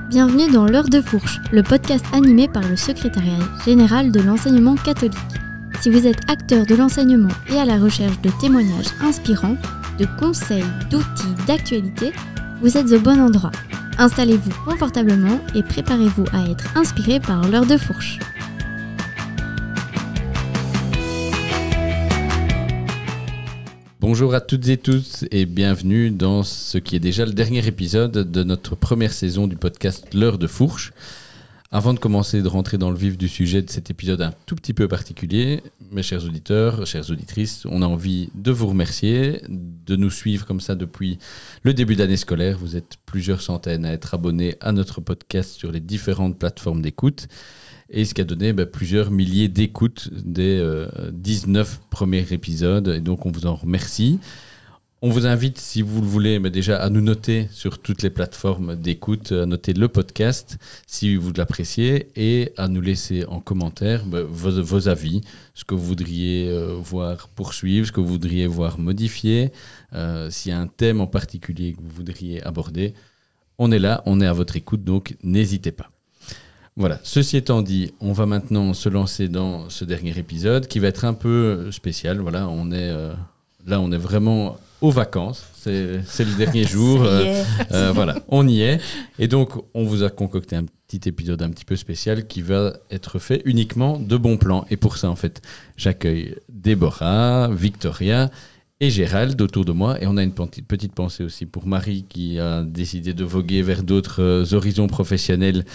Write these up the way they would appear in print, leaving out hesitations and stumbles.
Bienvenue dans l'heure de fourche, le podcast animé par le secrétariat général de l'enseignement catholique. Si vous êtes acteur de l'enseignement et à la recherche de témoignages inspirants, de conseils, d'outils, d'actualités, vous êtes au bon endroit. Installez-vous confortablement et préparez-vous à être inspiré par l'heure de fourche. Bonjour à toutes et tous et bienvenue dans ce qui est déjà le dernier épisode de notre première saison du podcast L'heure de fourche. Avant de commencer de rentrer dans le vif du sujet de cet épisode un tout petit peu particulier, mes chers auditeurs, chères auditrices, on a envie de vous remercier de nous suivre comme ça depuis le début d'année scolaire. Vous êtes plusieurs centaines à être abonnés à notre podcast sur les différentes plateformes d'écoute. Et ce qui a donné plusieurs milliers d'écoutes des 19 premiers épisodes. Et donc, on vous en remercie. On vous invite, si vous le voulez, déjà à nous noter sur toutes les plateformes d'écoute, à noter le podcast si vous l'appréciez et à nous laisser en commentaire vos avis, ce que vous voudriez voir poursuivre, ce que vous voudriez voir modifier, s'il y a un thème en particulier que vous voudriez aborder. On est là, on est à votre écoute, donc n'hésitez pas. Voilà, ceci étant dit, on va maintenant se lancer dans ce dernier épisode qui va être un peu spécial. Voilà, on est vraiment aux vacances, c'est le dernier jour, voilà, on y est. Et donc, on vous a concocté un petit épisode un petit peu spécial qui va être fait uniquement de bons plans. Et pour ça, en fait, j'accueille Déborah, Victoria et Gérald autour de moi. Et on a une petite pensée aussi pour Marie qui a décidé de voguer vers d'autres horizons professionnels.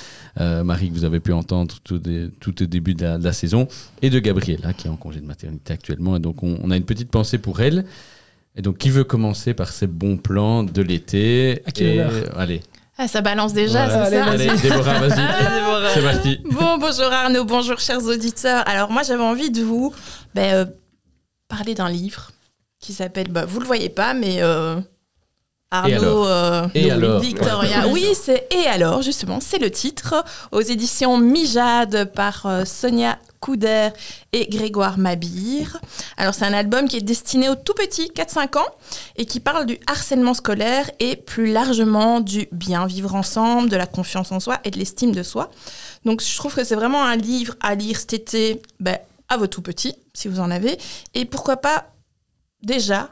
Marie que vous avez pu entendre tout au début de la saison. Et de Gabriella qui est en congé de maternité actuellement. Et donc on a une petite pensée pour elle. Et donc qui veut commencer par ses bons plans de l'été? Allez. Ah, ça balance déjà, voilà. c'est ça? Allez, Déborah, vas-y. Déborah. C'est parti. Bonjour Arnaud, bonjour chers auditeurs. Alors moi j'avais envie de vous parler d'un livre qui s'appelle, vous le voyez pas, mais Arnaud, Victoria. Oui, c'est Et alors, justement, c'est le titre, aux éditions Mijade par Sonia Couder et Grégoire Mabir. Alors, c'est un album qui est destiné aux tout petits, 4-5 ans, et qui parle du harcèlement scolaire et plus largement du bien vivre ensemble, de la confiance en soi et de l'estime de soi. Donc, je trouve que c'est vraiment un livre à lire cet été, à vos tout petits, si vous en avez, et pourquoi pas déjà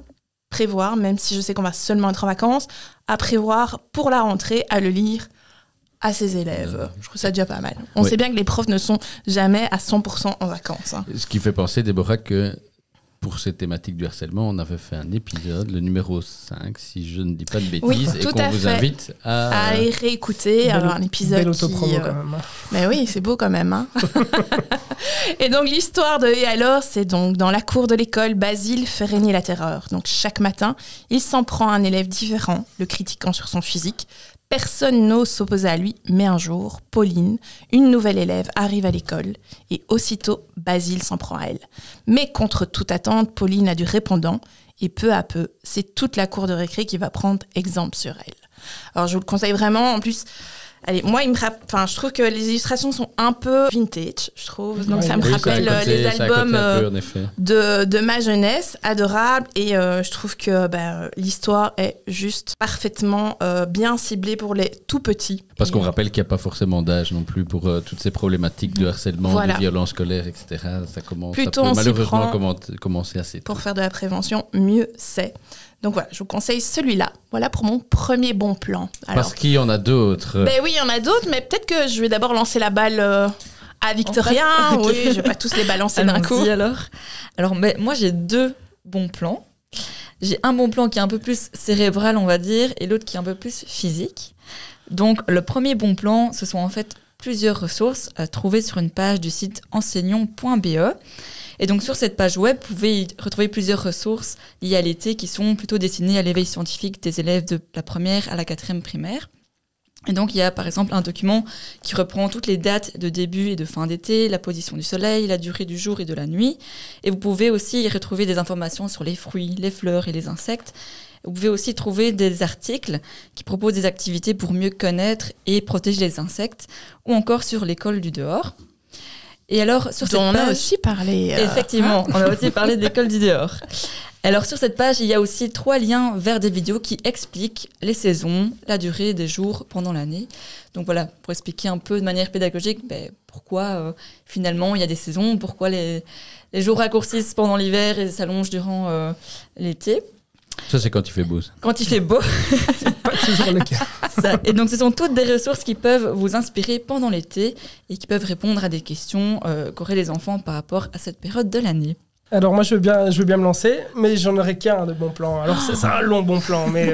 prévoir, même si je sais qu'on va seulement être en vacances, à prévoir pour la rentrée à le lire à ses élèves. Je trouve ça déjà pas mal. On sait bien que les profs ne sont jamais à 100% en vacances. Ce qui fait penser, Déborah, que pour cette thématique du harcèlement, on avait fait un épisode, le numéro 5, si je ne dis pas de bêtises, et qu'on vous invite à y réécouter. Alors, un épisode belle autopromo quand même. Mais oui, c'est beau quand même. Hein. Et donc, l'histoire de Et alors, c'est donc dans la cour de l'école, Basile fait régner la terreur. Donc, chaque matin, il s'en prend à un élève différent, le critiquant sur son physique. Personne n'ose s'opposer à lui, mais un jour, Pauline, une nouvelle élève, arrive à l'école et aussitôt, Basile s'en prend à elle. Mais contre toute attente, Pauline a du répondant et peu à peu, c'est toute la cour de récré qui va prendre exemple sur elle. Alors, je vous le conseille vraiment. En plus, allez, moi, je trouve que les illustrations sont un peu vintage, je trouve. Donc, ça me rappelle les albums de ma jeunesse, adorables. Et je trouve que l'histoire est juste parfaitement bien ciblée pour les tout petits. Parce qu'on rappelle qu'il n'y a pas forcément d'âge non plus pour toutes ces problématiques de harcèlement, de violence scolaire, etc. Ça peut malheureusement commencer assez tôt. Pour faire de la prévention, mieux c'est. Donc voilà, je vous conseille celui-là. Voilà pour mon premier bon plan. Alors, parce qu'il y en a d'autres. Oui, il y en a d'autres, mais peut-être que je vais d'abord lancer la balle à Victoria. Oui, je ne vais pas tous les balancer d'un coup. Alors moi, j'ai 2 bons plans. J'ai un bon plan qui est un peu plus cérébral, on va dire, et l'autre qui est un peu plus physique. Donc, le premier bon plan, ce sont en fait plusieurs ressources à trouver sur une page du site enseignons.be. Et donc, sur cette page web, vous pouvez y retrouver plusieurs ressources liées à l'été qui sont plutôt destinées à l'éveil scientifique des élèves de la première à la 4e primaire. Et donc, il y a par exemple un document qui reprend toutes les dates de début et de fin d'été, la position du soleil, la durée du jour et de la nuit. Et vous pouvez aussi y retrouver des informations sur les fruits, les fleurs et les insectes. Vous pouvez aussi trouver des articles qui proposent des activités pour mieux connaître et protéger les insectes, ou encore sur l'école du dehors. Et alors, sur cette page, on a aussi parlé. Effectivement, on a aussi parlé de l'école du dehors. Alors sur cette page, il y a aussi 3 liens vers des vidéos qui expliquent les saisons, la durée des jours pendant l'année. Donc voilà, pour expliquer un peu de manière pédagogique pourquoi finalement il y a des saisons, pourquoi les jours raccourcissent pendant l'hiver et s'allongent durant l'été. Ça, c'est quand il fait beau. Ça. Quand il fait beau. C'est pas toujours le cas. Ça. Et donc, ce sont toutes des ressources qui peuvent vous inspirer pendant l'été et qui peuvent répondre à des questions qu'auraient les enfants par rapport à cette période de l'année. Alors moi, je veux bien me lancer, mais j'en aurais qu'un de bon plan. Alors c'est un long bon plan, mais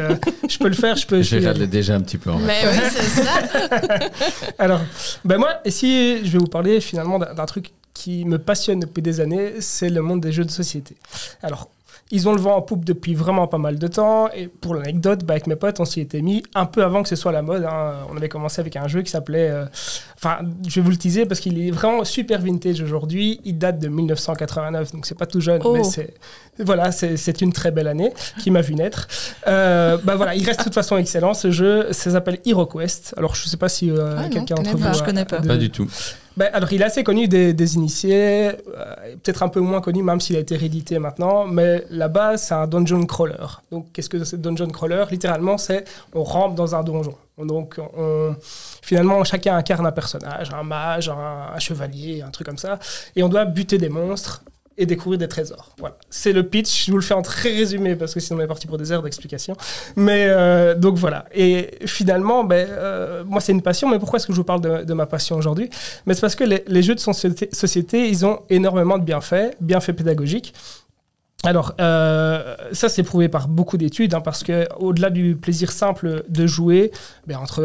je peux le faire. Gérald est déjà un petit peu en Mais oui, c'est ça. Alors, moi, ici, je vais vous parler finalement d'un truc qui me passionne depuis des années, c'est le monde des jeux de société. Alors, ils ont le vent en poupe depuis vraiment pas mal de temps. Et pour l'anecdote, avec mes potes, on s'y était mis un peu avant que ce soit la mode. Hein. On avait commencé avec un jeu qui s'appelait... je vais vous le teaser parce qu'il est vraiment super vintage aujourd'hui. Il date de 1989, donc c'est pas tout jeune. Mais c'est une très belle année qui m'a vu naître. Il reste de toute façon excellent. Ce jeu, ça s'appelle HeroQuest. Alors, je sais pas si quelqu'un d'entre vous... Je connais pas. Pas du tout. Alors, il est assez connu des initiés, peut-être un peu moins connu, même s'il a été réédité maintenant, mais là-bas, c'est un dungeon crawler. Donc, qu'est-ce que c'est dungeon crawler ? Littéralement, c'est on rampe dans un donjon. Donc, finalement, chacun incarne un personnage, un mage, un chevalier, un truc comme ça, et on doit buter des monstres et découvrir des trésors. Voilà. C'est le pitch. Je vous le fais en très résumé parce que sinon on est parti pour des heures d'explication. Mais donc voilà. Et finalement, moi c'est une passion. Mais pourquoi est-ce que je vous parle de ma passion aujourd'hui ? Mais c'est parce que les jeux de société, ils ont énormément de bienfaits pédagogiques. Alors, ça c'est prouvé par beaucoup d'études, parce qu'au-delà du plaisir simple de jouer,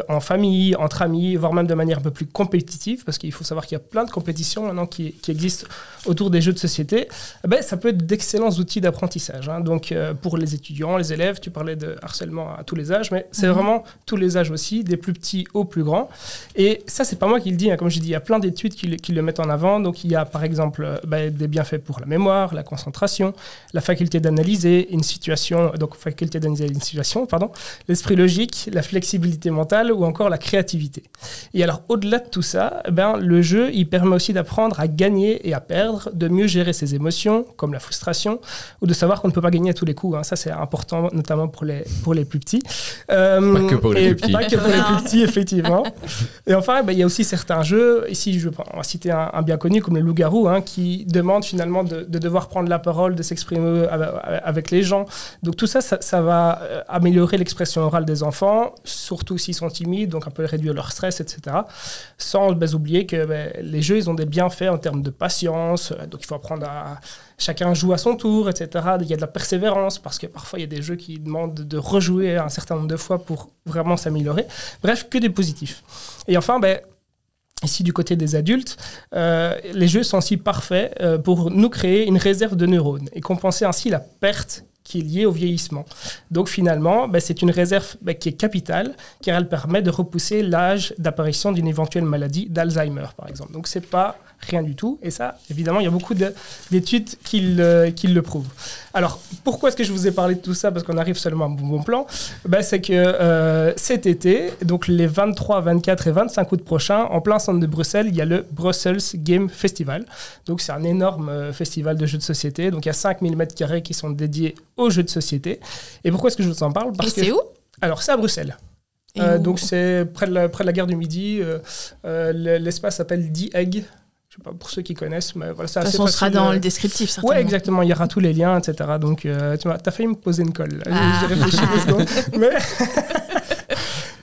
en famille, entre amis, voire même de manière un peu plus compétitive, parce qu'il faut savoir qu'il y a plein de compétitions maintenant qui existent autour des jeux de société, ça peut être d'excellents outils d'apprentissage. Hein. Donc, pour les étudiants, les élèves, tu parlais de harcèlement à tous les âges, mais c'est vraiment tous les âges aussi, des plus petits aux plus grands. Et ça, c'est pas moi qui le dis, hein. Comme je dis, il y a plein d'études qui le mettent en avant. Donc, il y a par exemple des bienfaits pour la mémoire, la concentration, la faculté d'analyser une situation, l'esprit logique, la flexibilité mentale ou encore la créativité. Et alors, au-delà de tout ça, le jeu, il permet aussi d'apprendre à gagner et à perdre, de mieux gérer ses émotions, comme la frustration, ou de savoir qu'on ne peut pas gagner à tous les coups. Hein. Ça, c'est important, notamment pour les plus petits. Pas que pour les plus petits. Pas que pour les plus petits, effectivement. Et enfin, il y a aussi certains jeux, ici, on va citer un bien connu, comme le loup-garou, qui demande finalement de devoir prendre la parole, de s'exprimer avec les gens. Donc tout ça, ça va améliorer l'expression orale des enfants, surtout s'ils sont timides, donc un peu réduire leur stress, etc. Sans oublier que les jeux, ils ont des bienfaits en termes de patience, donc il faut apprendre à... Chacun joue à son tour, etc. Il y a de la persévérance, parce que parfois, il y a des jeux qui demandent de rejouer un certain nombre de fois pour vraiment s'améliorer. Bref, que des positifs. Et enfin, ici, du côté des adultes, les jeux sont aussi parfaits pour nous créer une réserve de neurones et compenser ainsi la perte qui est liée au vieillissement. Donc finalement, c'est une réserve qui est capitale, car elle permet de repousser l'âge d'apparition d'une éventuelle maladie d'Alzheimer, par exemple. Donc c'est pas rien du tout, et ça, évidemment, il y a beaucoup d'études qui le prouvent. Alors, pourquoi est-ce que je vous ai parlé de tout ça ? Parce qu'on arrive seulement à un bon plan. C'est que cet été, donc les 23, 24 et 25 août prochains, en plein centre de Bruxelles, il y a le Brussels Game Festival. Donc c'est un énorme festival de jeux de société. Donc il y a 5000 m² qui sont dédiés aux jeux de société. Et pourquoi est-ce que je vous en parle ? C'est où ? Alors, c'est à Bruxelles. Donc c'est près de la gare du Midi. L'espace s'appelle The Egg. Je ne sais pas pour ceux qui connaissent, mais voilà, c'est assez facile. On sera dans le descriptif, certainement. Oui, exactement. Il y aura tous les liens, etc. Donc, tu as failli me poser une colle. J'ai réfléchi 2 secondes. Mais...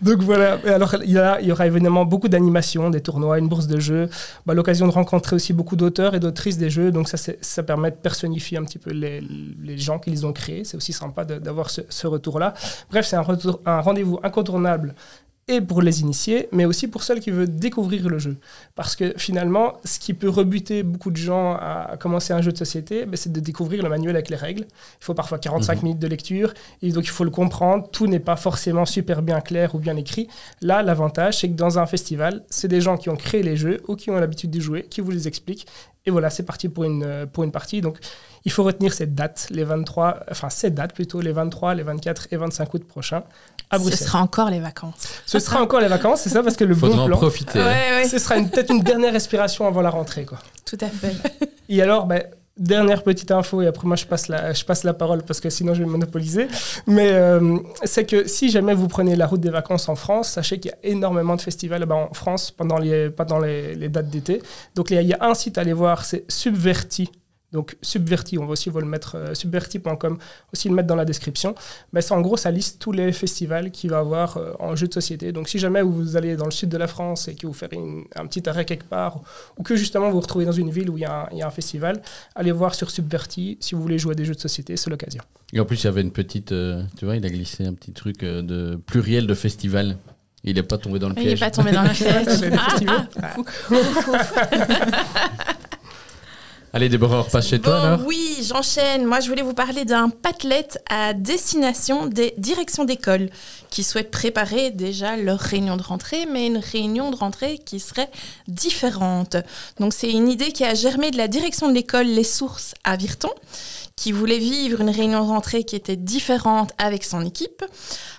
Donc voilà. Et alors, il y aura évidemment beaucoup d'animations, des tournois, une bourse de jeux, l'occasion de rencontrer aussi beaucoup d'auteurs et d'autrices des jeux. Donc ça permet de personnifier un petit peu les gens qui les ont créés. C'est aussi sympa d'avoir ce retour-là. Bref, c'est un rendez-vous incontournable, et pour les initiés, mais aussi pour ceux qui veulent découvrir le jeu. Parce que finalement, ce qui peut rebuter beaucoup de gens à commencer un jeu de société, c'est de découvrir le manuel avec les règles. Il faut parfois 45 minutes de lecture, et donc il faut le comprendre. Tout n'est pas forcément super bien clair ou bien écrit. Là, l'avantage, c'est que dans un festival, c'est des gens qui ont créé les jeux ou qui ont l'habitude de jouer, qui vous les expliquent. Et voilà, c'est parti pour une partie. Donc, il faut retenir ces dates, les 23, les 23, les 24 et 25 août prochains à Bruxelles. Ce sera encore les vacances. Ce sera encore les vacances, c'est ça, parce que le bon plan... Faudra en profiter. Ce sera peut-être une dernière respiration avant la rentrée, quoi. Tout à fait. Et alors, dernière petite info, et après moi je passe la parole parce que sinon je vais monopoliser. Mais c'est que si jamais vous prenez la route des vacances en France, sachez qu'il y a énormément de festivals en France pendant les dates d'été. Donc il y a un site à aller voir, c'est Subverti. Donc Subverti, on va aussi vous le mettre, subverti.com, aussi le mettre dans la description. Mais c'est en gros, ça liste tous les festivals qu'il va y avoir en jeu de société. Donc si jamais vous allez dans le sud de la France et que vous faites un petit arrêt quelque part, ou que justement vous vous retrouvez dans une ville où il y a un festival, allez voir sur Subverti si vous voulez jouer à des jeux de société, c'est l'occasion. Et en plus, il y avait une petite, tu vois, il a glissé un petit truc de pluriel de festival. Il n'est pas tombé dans le piège. Il n'est pas tombé dans le piège. Allez, Déborah, on repasse chez toi alors. Oui, j'enchaîne. Moi, je voulais vous parler d'un Padlet à destination des directions d'école qui souhaitent préparer déjà leur réunion de rentrée, mais une réunion de rentrée qui serait différente. Donc, c'est une idée qui a germé de la direction de l'école Les Sources à Virton, qui voulait vivre une réunion de rentrée qui était différente avec son équipe.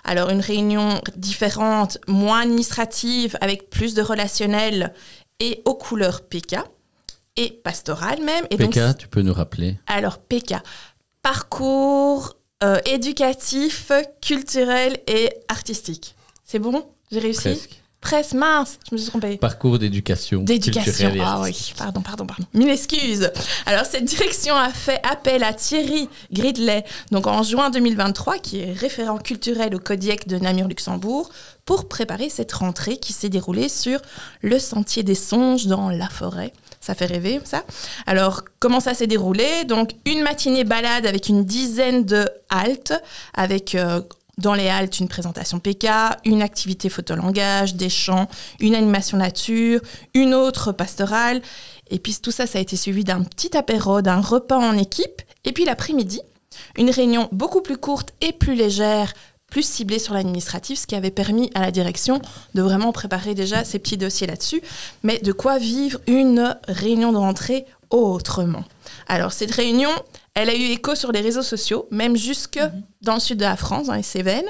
Alors, une réunion différente, moins administrative, avec plus de relationnel et aux couleurs PK. Et pastoral même. Et PK, donc, tu peux nous rappeler? Alors, PK, parcours éducatif, culturel et artistique. C'est bon? J'ai réussi? Presque, mince, je me suis trompée. Parcours d'éducation culturelle et artistique. Ah oui, pardon. Mille excuses. Alors, cette direction a fait appel à Thierry Gridley, donc en juin 2023, qui est référent culturel au Kodiak de Namur-Luxembourg, pour préparer cette rentrée qui s'est déroulée sur le Sentier des Songes dans la forêt. Ça fait rêver, ça. Alors, comment ça s'est déroulé? Donc, une matinée balade avec une dizaine de haltes, avec dans les haltes une présentation PK, une activité photolangage, des chants, une animation nature, une autre pastorale. Et puis tout ça, ça a été suivi d'un petit apéro, d'un repas en équipe. Et puis l'après-midi, une réunion beaucoup plus courte et plus légère, plus ciblée sur l'administratif, ce qui avait permis à la direction de vraiment préparer déjà ces petits dossiers là-dessus, mais de quoi vivre une réunion de rentrée autrement. Alors, cette réunion, elle a eu écho sur les réseaux sociaux, même jusque dans le sud de la France, dans les Cévennes.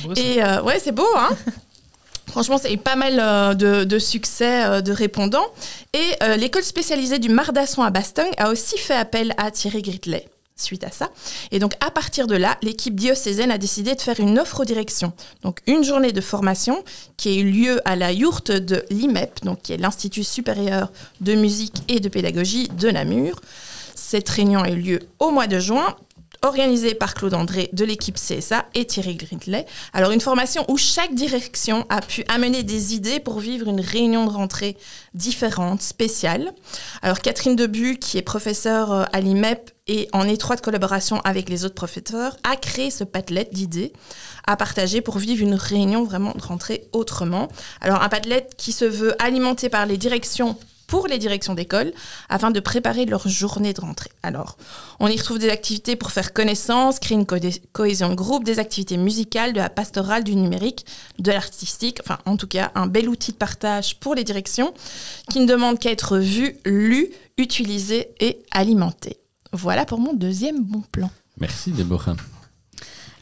C'est beau, ça. Et ouais, c'est beau, hein. Franchement, ça a eu pas mal de succès de répondants. Et l'école spécialisée du Mardasson à Bastogne a aussi fait appel à Thierry Gridley suite à ça. Et donc, à partir de là, l'équipe diocésaine a décidé de faire une offre aux directions. Donc, une journée de formation qui a eu lieu à la yourte de l'IMEP, donc qui est l'Institut supérieur de musique et de pédagogie de Namur. Cette réunion a eu lieu au mois de juin, organisée par Claude André de l'équipe CSA et Thierry Gridley. Alors, une formation où chaque direction a pu amener des idées pour vivre une réunion de rentrée différente, spéciale. Alors, Catherine Debu, qui est professeure à l'IMEP et en étroite collaboration avec les autres professeurs, a créé ce Padlet d'idées à partager pour vivre une réunion vraiment de rentrée autrement. Alors, un Padlet qui se veut alimenté par les directions pour les directions d'école, afin de préparer leur journée de rentrée. Alors, on y retrouve des activités pour faire connaissance, créer une cohésion de groupe, des activités musicales, de la pastorale, du numérique, de l'artistique, enfin, en tout cas, un bel outil de partage pour les directions qui ne demande qu'à être vu, lu, utilisé et alimenté. Voilà pour mon deuxième bon plan. Merci, Déborah.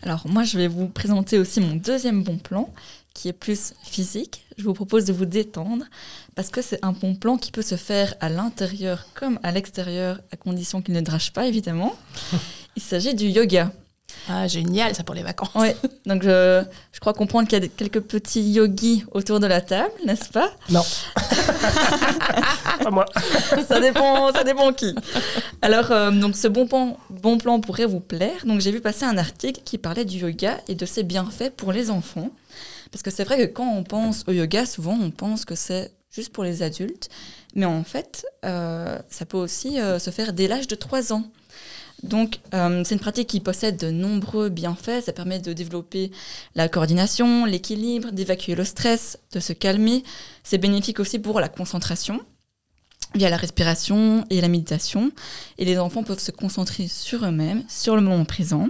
Alors, moi, je vais vous présenter aussi mon deuxième bon plan, qui est plus physique. Je vous propose de vous détendre parce que c'est un bon plan qui peut se faire à l'intérieur comme à l'extérieur, à condition qu'il ne drache pas, évidemment. Il s'agit du yoga. Ah, génial, ça pour les vacances. Oui, donc je crois comprendre qu'il y a quelques petits yogis autour de la table, n'est-ce pas? Non. Pas moi. Ça dépend qui. Alors, donc ce bon plan pourrait vous plaire. Donc, j'ai vu passer un article qui parlait du yoga et de ses bienfaits pour les enfants. Parce que c'est vrai que quand on pense au yoga, souvent on pense que c'est juste pour les adultes. Mais en fait, ça peut aussi se faire dès l'âge de 3 ans. Donc, c'est une pratique qui possède de nombreux bienfaits. Ça permet de développer la coordination, l'équilibre, d'évacuer le stress, de se calmer. C'est bénéfique aussi pour la concentration, via la respiration et la méditation. Et les enfants peuvent se concentrer sur eux-mêmes, sur le moment présent.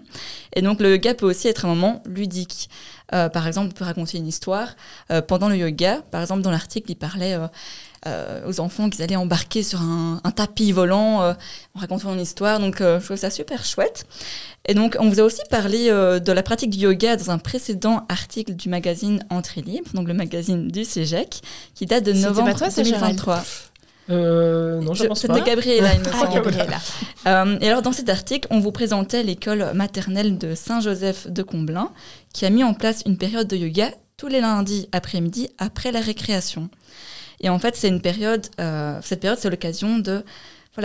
Et donc, le yoga peut aussi être un moment ludique. Par exemple, on peut raconter une histoire pendant le yoga. Par exemple, dans l'article, il parlait aux enfants qu'ils allaient embarquer sur un tapis volant en racontant une histoire. Donc, je trouve ça super chouette. Et donc, on vous a aussi parlé de la pratique du yoga dans un précédent article du magazine Entrée Libre, donc le magazine du CEGEC, qui date de novembre 2023. Non, je pense pas. C'était Gabriella, il me semble. Gabriella. Et alors, dans cet article, on vous présentait l'école maternelle de Saint-Joseph de Comblain, qui a mis en place une période de yoga tous les lundis après-midi après la récréation. Et en fait, cette période, c'est l'occasion de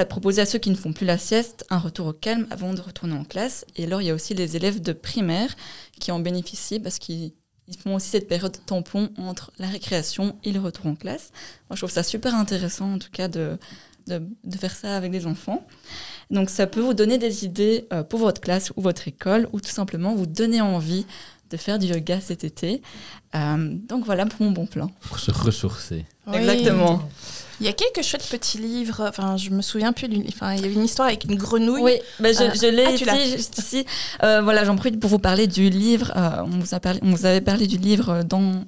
proposer à ceux qui ne font plus la sieste un retour au calme avant de retourner en classe. Et alors, il y a aussi les élèves de primaire qui en bénéficient parce qu'ils font aussi cette période tampon entre la récréation et le retour en classe. Moi, je trouve ça super intéressant, en tout cas, de faire ça avec des enfants. Donc, ça peut vous donner des idées pour votre classe ou votre école, ou tout simplement vous donner envie de faire du yoga cet été. Donc, voilà pour mon bon plan. Pour se ressourcer. Oui. Exactement. Il y a quelques chouettes petits livres, je me souviens plus, il y avait une histoire avec une grenouille. Oui, je l'ai ici, juste ici. J'en profite pour vous parler du livre. On vous avait parlé du livre dans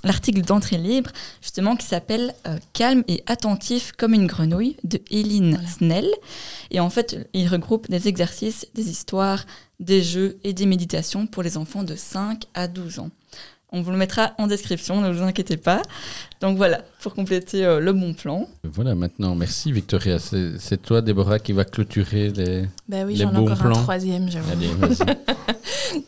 l'article d'entrée libre, justement, qui s'appelle « Calme et attentif comme une grenouille » de Eileen Snell. Et en fait, il regroupe des exercices, des histoires, des jeux et des méditations pour les enfants de 5 à 12 ans. On vous le mettra en description, ne vous inquiétez pas. Donc voilà, pour compléter le bon plan. Voilà, maintenant, merci Victoria. C'est toi, Déborah, qui va clôturer les oui, les j'en ai bons encore plans. un troisième, j'avoue. Allez, vas-y.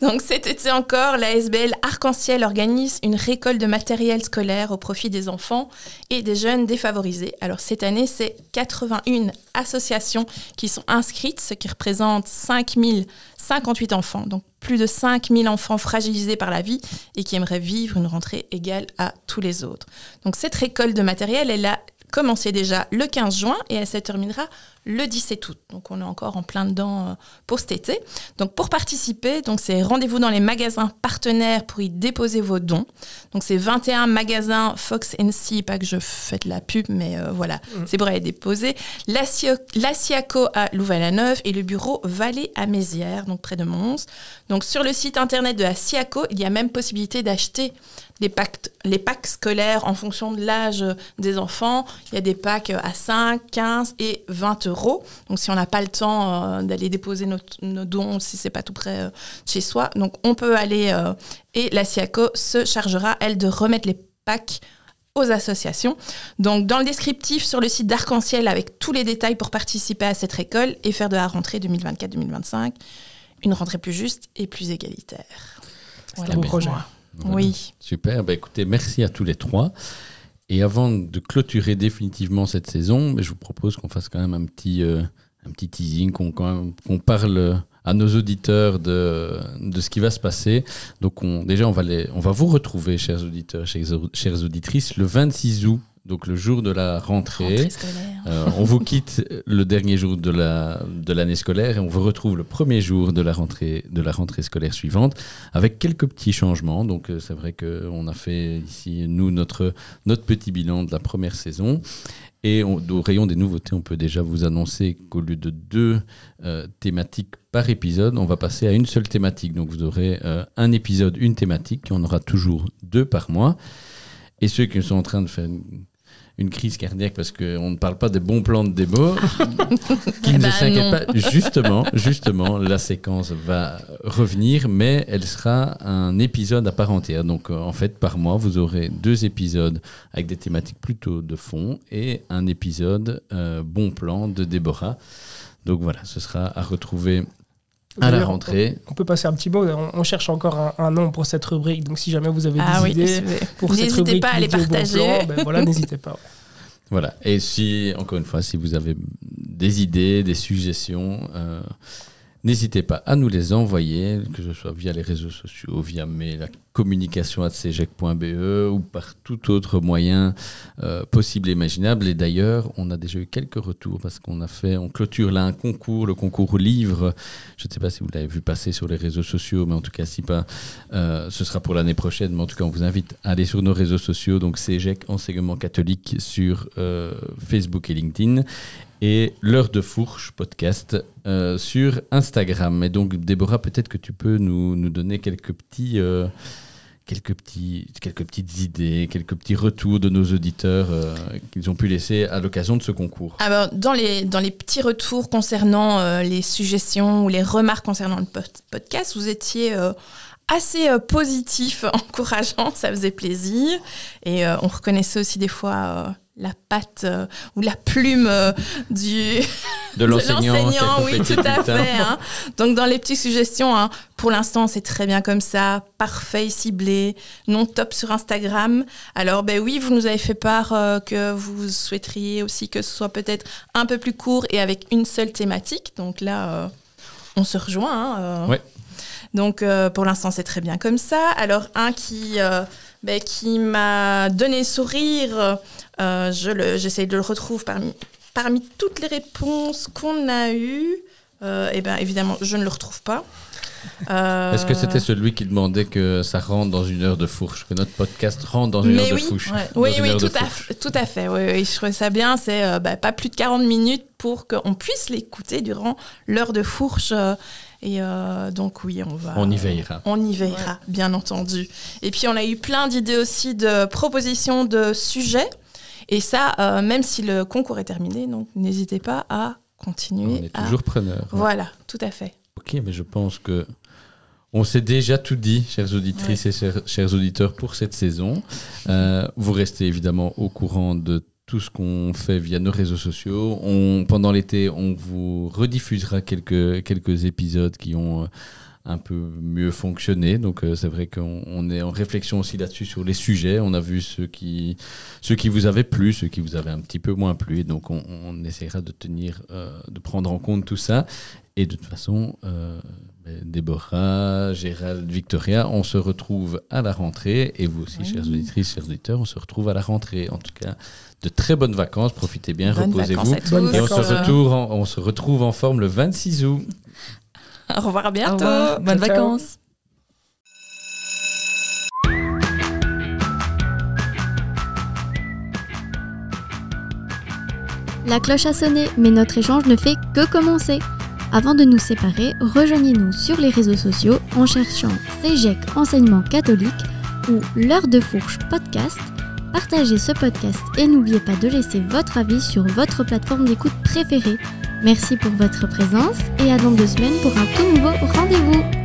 Donc cet été encore, l'ASBL Arc-en-Ciel organise une récolte de matériel scolaire au profit des enfants et des jeunes défavorisés. Alors cette année, c'est 81 associations qui sont inscrites, ce qui représente 5058 enfants. Donc plus de 5000 enfants fragilisés par la vie et qui aimeraient vivre une rentrée égale à tous les autres. Donc cette récolte de matériel, elle a commencé déjà le 15 juin et elle se terminera le 17 août. Donc on est encore en plein dedans pour cet été. Donc pour participer, c'est rendez-vous dans les magasins partenaires pour y déposer vos dons. Donc c'est 21 magasins Fox & pas que je fais de la pub, mais voilà, c'est pour aller déposer. L'Asiaco à Louvain-la-Neuve et le bureau Vallée à Mézières, donc près de Mons. Donc sur le site internet de Asiaco, il y a même possibilité d'acheter les packs scolaires en fonction de l'âge des enfants. Il y a des packs à 5, 15 et 20 euros. Donc, si on n'a pas le temps d'aller déposer nos dons, si ce n'est pas tout près de chez soi, donc on peut aller et la SIACO se chargera, elle, de remettre les packs aux associations. Donc, dans le descriptif sur le site d'Arc-en-Ciel avec tous les détails pour participer à cette récolte et faire de la rentrée 2024-2025 une rentrée plus juste et plus égalitaire. C'est un beau projet. Voilà. Oui. Super. Écoutez, merci à tous les trois. Et avant de clôturer définitivement cette saison, je vous propose qu'on fasse quand même un petit teasing, qu'on parle à nos auditeurs de ce qui va se passer. Donc on va vous retrouver, chers auditeurs, chères auditrices, le 26 août. Donc le jour de la rentrée on vous quitte le dernier jour de l'année scolaire et on vous retrouve le premier jour de la rentrée scolaire suivante avec quelques petits changements. Donc c'est vrai qu'on a fait ici, nous, notre petit bilan de la première saison. Et au rayon des nouveautés, on peut déjà vous annoncer qu'au lieu de 2 thématiques par épisode, on va passer à une seule thématique. Donc vous aurez un épisode, une thématique, et on aura toujours 2 par mois. Et ceux qui sont en train de faire une crise cardiaque parce qu'on ne parle pas des bons plans de démo, qui ne s'inquiètent pas. Justement, la séquence va revenir, mais elle sera un épisode à part entière. Donc, en fait, par mois, vous aurez 2 épisodes avec des thématiques plutôt de fond et un épisode bon plan de Déborah. Donc voilà, ce sera à retrouver à la rentrée. On peut passer un petit mot. On cherche encore un nom pour cette rubrique. Donc, si jamais vous avez des idées pour cette rubrique, n'hésitez pas à les partager. Bon plan, n'hésitez pas. Voilà. Et encore une fois, si vous avez des idées, des suggestions, n'hésitez pas à nous les envoyer, que ce soit via les réseaux sociaux, via mail, la communication@cegec.be ou par tout autre moyen possible et imaginable. Et d'ailleurs, on a déjà eu quelques retours parce on clôture là un concours, le concours livre. Je ne sais pas si vous l'avez vu passer sur les réseaux sociaux, mais en tout cas, si pas, ce sera pour l'année prochaine. Mais en tout cas, on vous invite à aller sur nos réseaux sociaux, donc Cegec Enseignement Catholique sur Facebook et LinkedIn. Et l'heure de fourche podcast sur Instagram. Et donc, Déborah, peut-être que tu peux nous donner quelques petites idées, quelques petits retours de nos auditeurs qu'ils ont pu laisser à l'occasion de ce concours. Alors, dans les petits retours concernant les suggestions ou les remarques concernant le podcast, vous étiez assez positif, encourageant, ça faisait plaisir. Et on reconnaissait aussi des fois la patte ou la plume de l'enseignant. Oui, tout à fait. Hein. Donc, dans les petites suggestions, hein, pour l'instant, c'est très bien comme ça, parfait, ciblé, non top sur Instagram. Alors, oui, vous nous avez fait part que vous souhaiteriez aussi que ce soit peut-être un peu plus court et avec une seule thématique. Donc là, on se rejoint. Hein, ouais. Donc, pour l'instant, c'est très bien comme ça. Alors, un qui m'a donné sourire, j'essaie de le retrouver parmi toutes les réponses qu'on a eues. Évidemment, je ne le retrouve pas. Est-ce que c'était celui qui demandait que ça rentre dans une heure de fourche, que notre podcast rentre dans une heure de fourche? Oui, tout à fait. Oui, je trouvais ça bien. C'est pas plus de 40 minutes pour qu'on puisse l'écouter durant l'heure de fourche. Donc oui, on y veillera. Bien entendu. Et puis on a eu plein d'idées aussi de propositions de sujets. Et ça, même si le concours est terminé, donc n'hésitez pas à continuer. On est toujours preneurs. Voilà, tout à fait. Ok, mais je pense que on s'est déjà tout dit, chères auditrices et chers auditeurs, pour cette saison. Vous restez évidemment au courant de tout ce qu'on fait via nos réseaux sociaux. Pendant l'été, on vous rediffusera quelques épisodes qui ont un peu mieux fonctionné. Donc c'est vrai qu'on est en réflexion aussi là-dessus sur les sujets. On a vu ceux qui vous avaient plu, ceux qui vous avaient un petit peu moins plu. Et donc on essaiera de prendre en compte tout ça. Et de toute façon, Déborah, Gérald, Victoria, on se retrouve à la rentrée. Et vous aussi, chères auditrices, chers auditeurs, on se retrouve à la rentrée. En tout cas, de très bonnes vacances. Profitez bien, reposez-vous. Et on se retrouve en forme le 26 août. Au revoir, à bientôt. Au revoir. Bonnes vacances. La cloche a sonné, mais notre échange ne fait que commencer. Avant de nous séparer, rejoignez-nous sur les réseaux sociaux en cherchant CEGEC Enseignement Catholique ou L'Heure de Fourche Podcast. Partagez ce podcast et n'oubliez pas de laisser votre avis sur votre plateforme d'écoute préférée. Merci pour votre présence et à dans 2 semaines pour un tout nouveau rendez-vous.